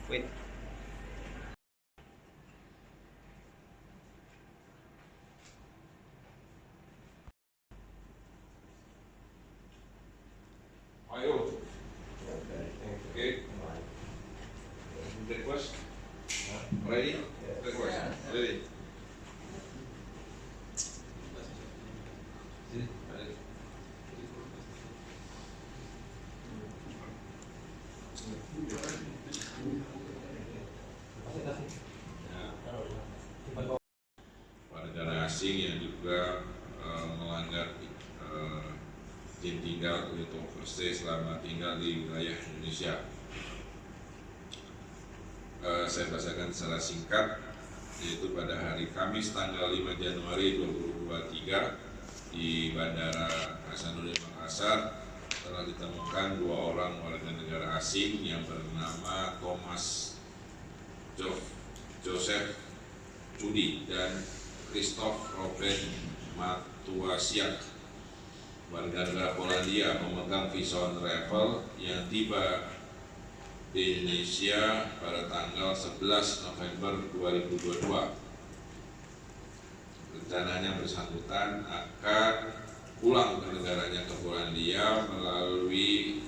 Wait. Ayo. Okay. Request. Ready? Request. Ready. Negara asing yang juga melanggar izin tinggal untuk overstay selama tinggal di wilayah Indonesia. Saya bacakan secara singkat, yaitu pada hari Kamis tanggal 5 Januari 2023 di Bandara Hasanuddin Makassar telah ditemukan 2 orang warga negara asing yang bernama Thomas Joseph Cudi dan Christoph Robert Matuasiak, warga negara Polandia, memegang visa on arrival yang tiba di Indonesia pada tanggal 11 November 2022. Rencananya bersangkutan akan pulang ke negaranya ke Polandia melalui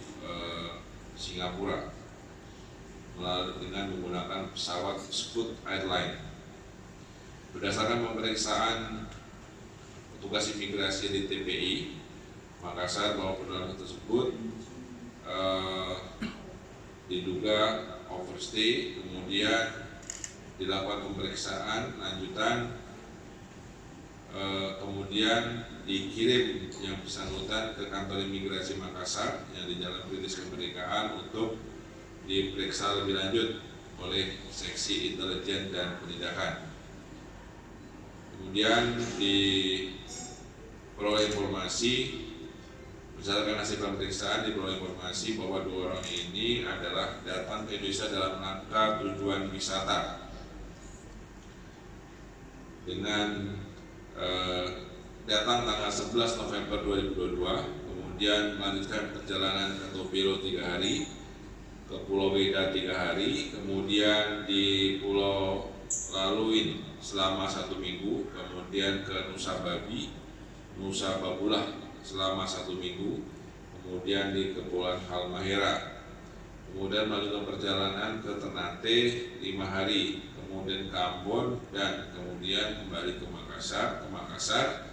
Singapura dengan menggunakan pesawat Scoot Airline. Berdasarkan pemeriksaan petugas imigrasi di TPI Makassar bahwa penerbangan tersebut diduga overstay, kemudian dilakukan pemeriksaan lanjutan, kemudian dikirim yang bersangkutan ke kantor imigrasi Makassar yang di Jalan Perintis Kemerdekaan untuk diperiksa lebih lanjut oleh seksi intelijen dan penindakan. Kemudian diperoleh informasi, berdasarkan hasil pemeriksaan diperoleh informasi bahwa 2 orang ini adalah datang ke Indonesia dalam rangka tujuan wisata dengan datang tanggal 11 November 2022, kemudian melanjutkan perjalanan ke Topelo 3 hari, ke Pulau Beda 3 hari, kemudian di Pulau Laluin selama 1 minggu, kemudian ke Nusa Babulah selama 1 minggu, kemudian di Kepulauan Halmahera, kemudian melanjutkan perjalanan ke Ternate 5 hari, kemudian ke Ambon, dan kemudian kembali ke Makassar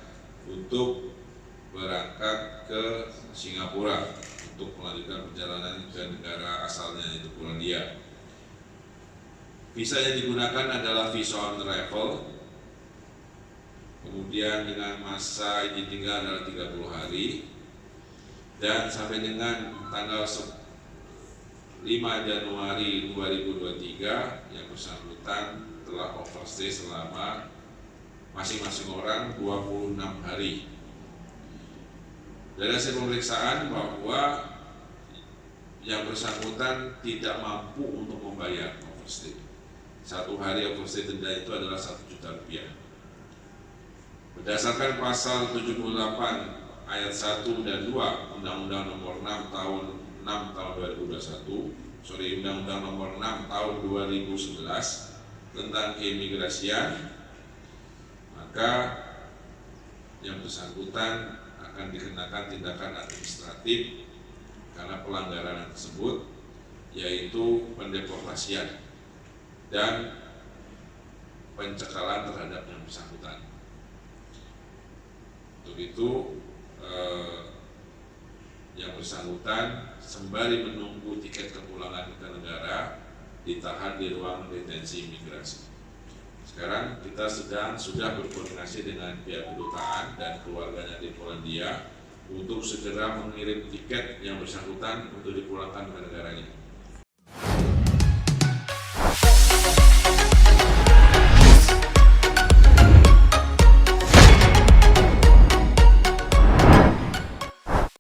untuk berangkat ke Singapura untuk melanjutkan perjalanan ke negara asalnya, yaitu Polandia. Visa yang digunakan adalah visa on arrival, kemudian dengan masa izin tinggal adalah 30 hari, dan sampai dengan tanggal 5 Januari 2023 yang bersangkutan telah overstay selama masing-masing orang 26 hari. Dari hasil pemeriksaan bahwa yang bersangkutan tidak mampu untuk membayar overstay. 1 hari overstay denda itu adalah 1 juta rupiah. Berdasarkan pasal 78 ayat 1 dan 2 Undang-Undang nomor 6 tahun 2021, Undang-Undang nomor 6 tahun 2011 tentang keimigrasian, maka yang bersangkutan akan dikenakan tindakan administratif karena pelanggaran tersebut, yaitu pendeportasian dan pencekalan terhadap yang bersangkutan. Untuk itu yang bersangkutan sembari menunggu tiket kepulangan ke negara ditahan di ruang detensi imigrasi. Sekarang kita sudah berkoordinasi dengan pihak kedutaan dan keluarganya di Polandia untuk segera mengirim tiket yang bersangkutan untuk dipulangkan ke negaranya.